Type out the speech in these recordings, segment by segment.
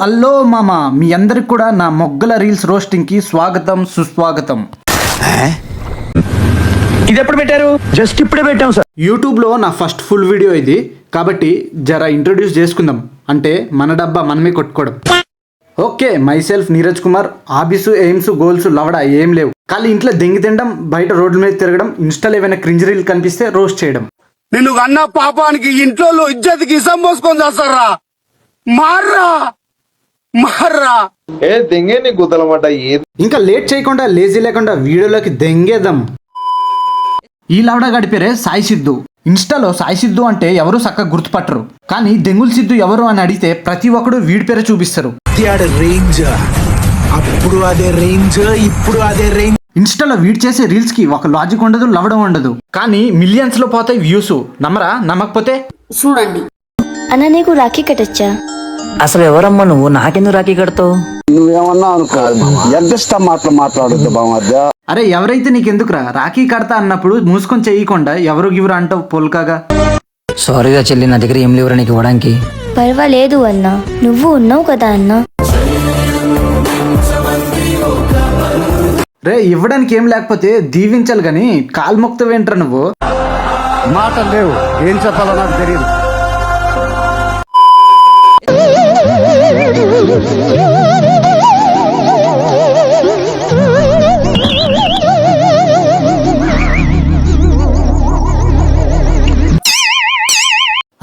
Hello మామ, మీ అందరికి కూడా నా మొగ్గల రీల్స్ రోస్టింగ్ కి స్వాగతం సుస్వాగతం. ఇది ఎప్పుడు పెట్టారు? జస్ట్ ఇప్పుడే పెట్టాం సార్. యూట్యూబ్ లో నా ఫస్ట్ ఫుల్ వీడియో ఇది, కాబట్టి జర ఇంట్రొడ్యూస్ చేసుకుందాం. అంటే మన డబ్బా మనమే కొట్టుకోవడం. Okay, myself Neeraj Kumar. Hobbies, aims, goals లవడా ఏం లేవు. ఖాళీ ఇంట్లో దెంగి తినడం, బయట రోడ్ల మీద తిరగడం, ఇన్స్టాలో ఏమైనా క్రింజ్ రీల్ కనిపిస్తే రోస్ట్ చేయడం. నిన్ను అన్న పాపానికి ఇంట్లో ఇజ్జతికి ఇసం పోసుకొని చేస్తారా? మార్రా మార్రా ఏ దెంగే నీ గుద్దలమాట. ఇంకా లేట్ చేయకుండా, లేజీ లేకుండా వీడియోలోకి దెంగేద్దాం. ఈ లవడా గడిపేరే సాయి సిద్ధు. ఇన్స్టాలో సాయి సిద్ధు అంటే ఎవరు చక్కగా గుర్తుపట్టరు, కానీ దెంగుల్ సిద్ధు ఎవరు అని అడిగితే ప్రతి ఒక్కడు వీడి పేరే చూపిస్తారు. రేంజ్ అప్పుడు అదే రేంజ్, ఇప్పుడు అదే రేంజ్. ఇన్స్టాలో వీడి చేసే రీల్స్ కి ఒక లాజిక్ ఉండదు, లవడం ఉండదు, కానీ మిలియన్స్ లో పోతాయి వ్యూస్. నమ్మరా? నమ్మకపోతే చూడండి. అన్న నీకు రాఖీ కట్టచ్చా? అసలు ఎవరమ్మా నువ్వు? నాకెందుకు రాఖీ కడతావు? నువ్వేమన్నా అనుకో, ఎంత మాట్లాడద్దు బామర్ద. అరే ఎవరైతే నీకెందుకురా రాఖీ కడతా అన్నప్పుడు మూసుకొని చేయకుండా ఎవరు గివరు అంటావు పోల్కాగా. సారీగా చెల్లి, నా దగ్గర ఏం లేవురా నీకు ఇవ్వడానికి. పర్వాలేదు అన్న, నువ్వు ఉన్నావు కదా అన్న. రే ఇవ్వడానికి ఏం లేకపోతే దీవించాలి గాని కాలు మొక్తవేంట్రా నువ్వు? మాటలు లేవు, ఏం చెప్పాలో నాకు తెలియదు.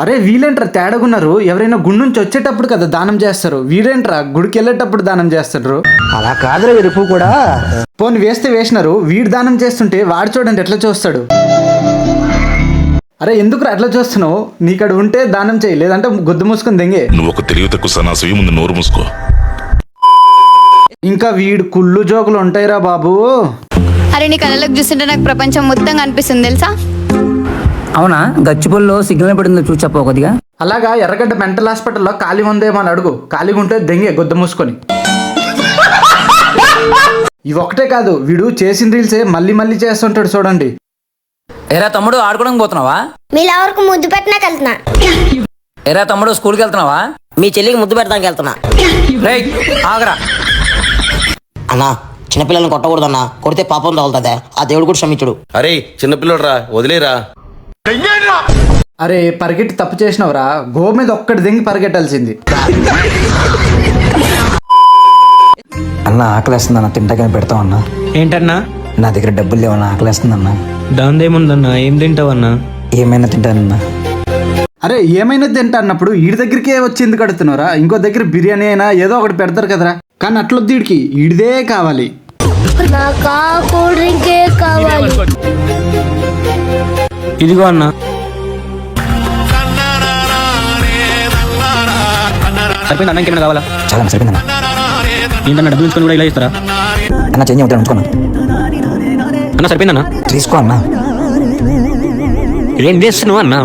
అరే వీళ్ళేంట్రా తేడాగున్నారు? ఎవరైనా గుడి నుంచి వచ్చేటప్పుడు కదా దానం చేస్తారు, వీడేంట్రా గుడికి వెళ్ళేటప్పుడు దానం చేస్తారు. అలా కాదురా ఎరుపు కూడా. పోని వేస్తే వేసినారు, వీడు దానం చేస్తుంటే వాడు చూడండి ఎట్లా చూస్తాడు. అరే ఎందుకురా అట్లా చూస్తున్నావు? నీకడ ఉంటే దానం చేయి, లేదంటే గుద్దు మూసుకొని దెంగే. నువ్వు ఒక తెలివి తక్కువ సన్నాసి, ముందు నోరు మూసుకో. ఇంకా వీడు కుళ్ళు జోకులు ఉంటాయిరా బాబు. అరే నీ కళ్ళకు చూస్తుంటే నాకు ప్రపంచం మొత్తం కనిపిస్తుంది తెలుసా? అవునా? గచ్చిపొల్లో సిగ్నల్ పడిందో చూసి చెప్పవు కొద్దిగా. అలాగా ఎర్రగడ్డ మెంటల్ హాస్పిటల్లో ఖాళీ ఉందేమో అని అడుగు. ఖాళీగా ఉంటే దెంగే గుద్ద మూసుకొని. ఇవి ఒకటే కాదు, వీడు చేసిన రీల్సే మళ్ళీ మళ్ళీ చేస్తుంటాడు చూడండి. ఎరా తమ్ముడు ఆడుకోవడానికి పోతున్నావా? మీ లవర్కు ముద్దు పెట్టినాక వెళ్తున్నా. ఎరా తమ్ముడు స్కూల్కి వెళ్తున్నావా? మీ చెల్లికి ముద్దు పెడతానికి వెళ్తున్నా. రేయ్ ఆగరా. అన్నా, చిన్నపిల్లల్ని కొట్టకూడదన్నా, కొడితే పాపం తగులుతుంది. ఆ దేవుడు కూడా క్షమించుడు. అరే చిన్నపిల్లడు రా, వదిలేరా. అరే పరిగెట్టి తప్పు చేసినవరా, గో మీద ఒక్కటి దెంగి పరిగెట్టాల్సింది. అన్న ఆకలేస్తుందన్న, తింటాకని పెడతావన్నా. ఏంటన్నా? నా దగ్గర డబ్బులు లేవన్నా, ఆకలేస్తుందన్నా. దాందేముందన్నా, ఏం తింటావన్నా? ఏమైనా తింటానన్నా. అరే ఏమైనా తింటా అన్నప్పుడు వీడి దగ్గరికే వచ్చి ఎందుకు అడుగుతున్నారా? ఇంకో దగ్గర బిర్యానీ అయినా ఏదో ఒకటి పెడతారు కదరా. కానీ అట్లొద్దు, వీడికి ఈడిదే కావాలి. నాకు కూల్ డ్రింకే కావాలి. ఇదిగో అన్నా. సరిపోయింది అన్న, ఇంకేమైనా కావాలా? చాలా సరిపోయిందన్నా. ఏంటన్నా డబ్బులు తీసుకొని కూడా ఇలా ఇస్తారా? అన్న చేంజ్ అవుతాను ఉంచుకోన్నా. అన్న సరిపోయిందన్నా. తీసుకో అన్నా. ఏం చేస్తున్నావు అన్నా?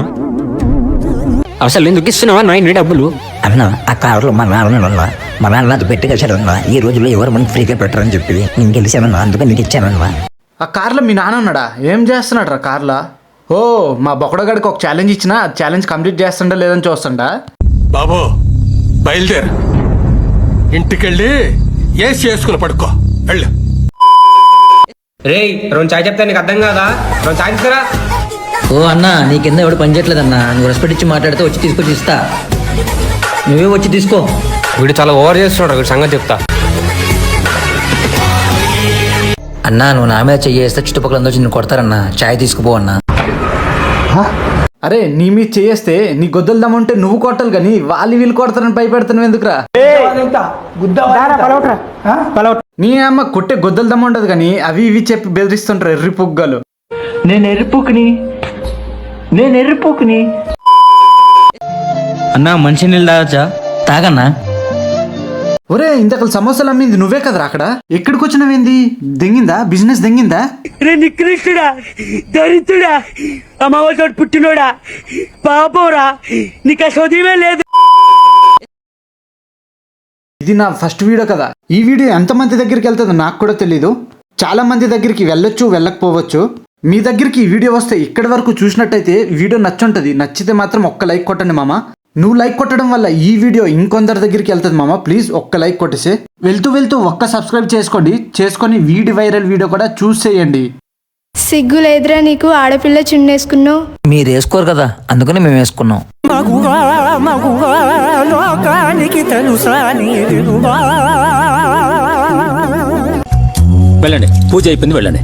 అసలు ఎందుకు ఇస్తున్నావు అన్న ఇన్ని డబ్బులు? అన్న ఆ కారులో మా నాన్న అది పెట్టి కలిసాడన్నా. ఈ రోజుల్లో ఎవరు మనకి ఫ్రీగా పెట్టారని చెప్పి నేను గెలిచానన్నా, అందుకని నీకు ఇచ్చానన్నా. ఆ కార్లో మీ నాన్న ఉన్నాడా? ఏం చేస్తున్నాడు రా కార్లో? ఓ మా బొక్కడగాడికి ఒక ఛాలెంజ్ ఇచ్చినా ఛాలెంజ్ కంప్లీట్ చేస్తుండా లేదని చూస్తుండా. బాబు బయలుదేరు, ఇంటికెళ్ళి ఏసి చేసుకుని పడుకో. వెళ్ళు. రేయ్ రెండు చాయ్ చెప్తే నీకు అర్థం కాదా? రెండు చాయ్ తీసుకురా. ఓ అన్న, నీ కింద ఎవడు పని చేయట్లేదన్నా. నువ్వు రెస్పెక్ట్ ఇచ్చి మాట్లాడితే వచ్చి తీసుకొచ్చి ఇస్తా. నువ్వే వచ్చి తీసుకో. వీడు చాలా ఓవర్ చేస్తున్నాడు, వీడి సంగతి చెప్తా. అన్నా నువ్వు నా మీద చెయ్యేస్తే చుట్టుపక్కల అందరూ నిన్ను కొడతారన్నా. చాయ్ తీసుకుపో అన్నా. అరే నీ మీద చేస్తే నీ గొద్దలు దమ్ముంటే నువ్వు కొట్టాలి కానీ వాళ్ళు వీళ్ళు కొడతారని భయపెడతాను ఎందుకురా? నీ అమ్మ కొట్టే గొద్దలు దమ్ము ఉండదు కానీ అవి ఇవి చెప్పి బెదిరిస్తుంటారు ఎర్రి పుగ్గలు. నేను ఎర్రిపోకుని. అన్నా మంచి నీళ్ళు తాగచ్చా? తాగన్నా. ఒరే ఇంతకలు సమోసాలు అమ్మింది నువ్వే కదరా అక్కడ. ఎక్కడికి వచ్చినవేంది? దెంగిందా? బిజినెస్ దెంగిందా? రే నికృష్టుడా, దరిద్రుడా, అమావాసోడు పుట్టినోడా, పాపోరా, నీకు అసోదమే లేదు. ఇది నా ఫస్ట్ వీడియో కదా. ఈ వీడియో ఎంతమంది దగ్గరికి వెళ్తుందో నాకు కూడా తెలీదు. చాలా మంది దగ్గరికి వెళ్ళొచ్చు, వెళ్ళకపోవచ్చు. మీ దగ్గరికి ఈ వీడియో వస్తే ఇక్కడి వరకు చూసినట్టయితే వీడియో నచ్చుంటది. నచ్చితే మాత్రం ఒక్క లైక్ కొట్టండి మామ. నువ్వు లైక్ కొట్టడం వల్ల ఈ వీడియో ఇంకొందరి దగ్గరికి వెళ్తుంది మామ. ప్లీజ్ ఒక్క లైక్ కొట్టేసే. వెళ్తూ ఒక్క సబ్స్క్రైబ్ చేసుకొని వీడి వైరల్ వీడియో కూడా చూసేయండి. సిగ్గు లేదురా నీకు, ఆడపిల్ల చున్నేసుకున్నావు. మీరు వేసుకోరు కదా, అందుకని మేము వేసుకున్నాం. వెళ్ళండి, పూజ అయిపోయింది, వెళ్ళండి.